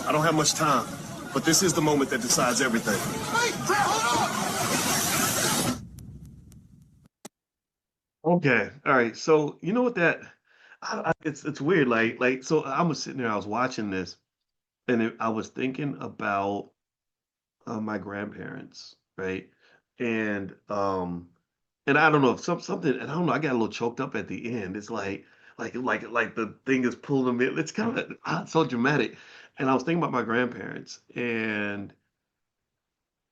I don't have much time, but this is the moment that decides everything. Hey, Fred, hold Okay, all right. So you know what that it's weird. So I was sitting there, I was watching this, and I was thinking about my grandparents, right? And um and I don't know if something, and I don't know, I got a little choked up at the end. It's like the thing is pulling me. It's kind of so dramatic. And I was thinking about my grandparents. And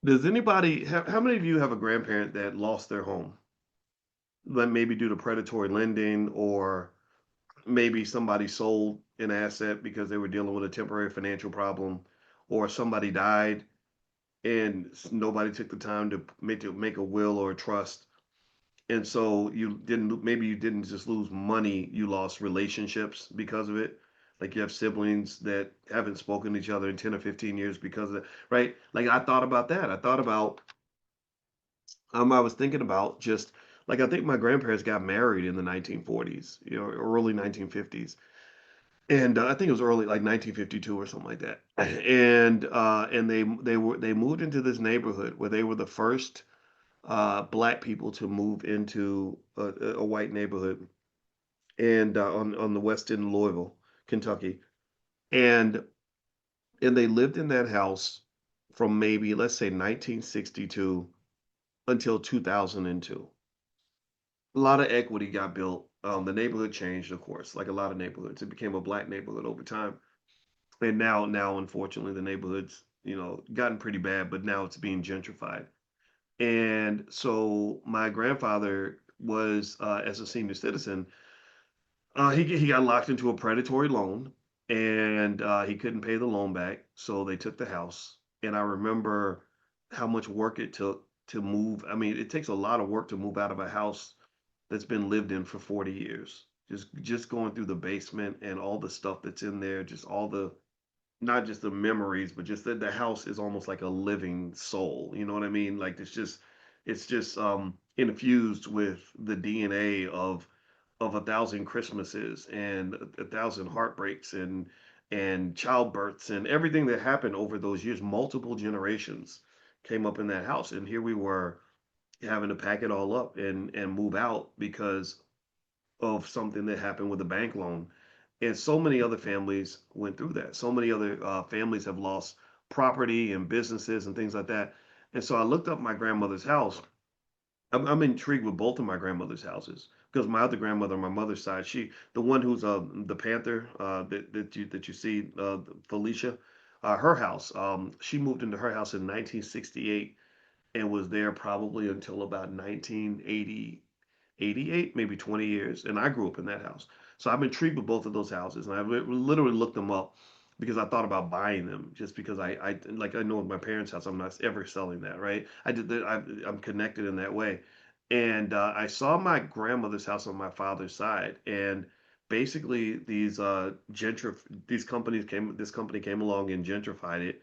does anybody how many of you have a grandparent that lost their home? Like maybe due to predatory lending, or maybe somebody sold an asset because they were dealing with a temporary financial problem, or somebody died and nobody took the time to make a will or a trust. And so you didn't just lose money, you lost relationships because of it. Like you have siblings that haven't spoken to each other in 10 or 15 years because of it, right? Like I thought about that. I thought about, I was thinking about just like, I think my grandparents got married in the 1940s, early 1950s. And I think it was early, like 1952 or something like that. And they moved into this neighborhood where they were the first black people to move into a white neighborhood, and on the west end of Louisville, Kentucky, and and they lived in that house from maybe, let's say, 1962 until 2002. A lot of equity got built. The neighborhood changed, of course, like a lot of neighborhoods. It became a black neighborhood over time, and now, unfortunately, the neighborhood's gotten pretty bad, but now it's being gentrified. And so my grandfather was, as a senior citizen, he got locked into a predatory loan, and he couldn't pay the loan back, so they took the house. And I remember how much work it took to move. I mean, it takes a lot of work to move out of a house that's been lived in for 40 years. Just going through the basement and all the stuff that's in there, just all the, not just the memories, but just that the house is almost like a living soul. You know what I mean? Like it's just infused with the DNA of a thousand Christmases and a thousand heartbreaks and childbirths and everything that happened over those years. Multiple generations came up in that house, and here we were having to pack it all up and move out because of something that happened with a bank loan. And so many other families went through that. So many other families have lost property and businesses and things like that. And so I looked up my grandmother's house. I'm intrigued with both of my grandmother's houses because my other grandmother on my mother's side, the one who's the Panther, that you see, Felicia, her house. She moved into her house in 1968 and was there probably until about 1980, 88, maybe 20 years. And I grew up in that house. So I'm intrigued with both of those houses. And I literally looked them up because I thought about buying them just because I know with my parents' house, I'm not ever selling that, right? I'm connected in that way. And I saw my grandmother's house on my father's side. And basically this company came along and gentrified it,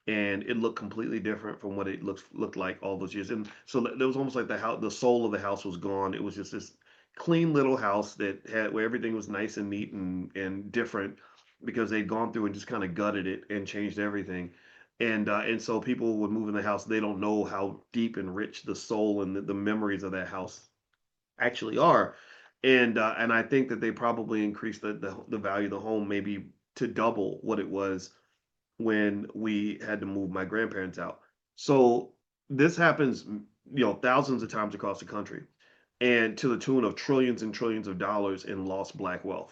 and it looked completely different from what it looked like all those years. And so there was almost like the soul of the house was gone. It was just this clean little house that had where everything was nice and neat and different because they'd gone through and just kind of gutted it and changed everything. And so people would move in the house. They don't know how deep and rich the soul and the memories of that house actually are. And I think that they probably increased the value of the home maybe to double what it was when we had to move my grandparents out. So this happens, thousands of times across the country, and to the tune of trillions and trillions of dollars in lost black wealth.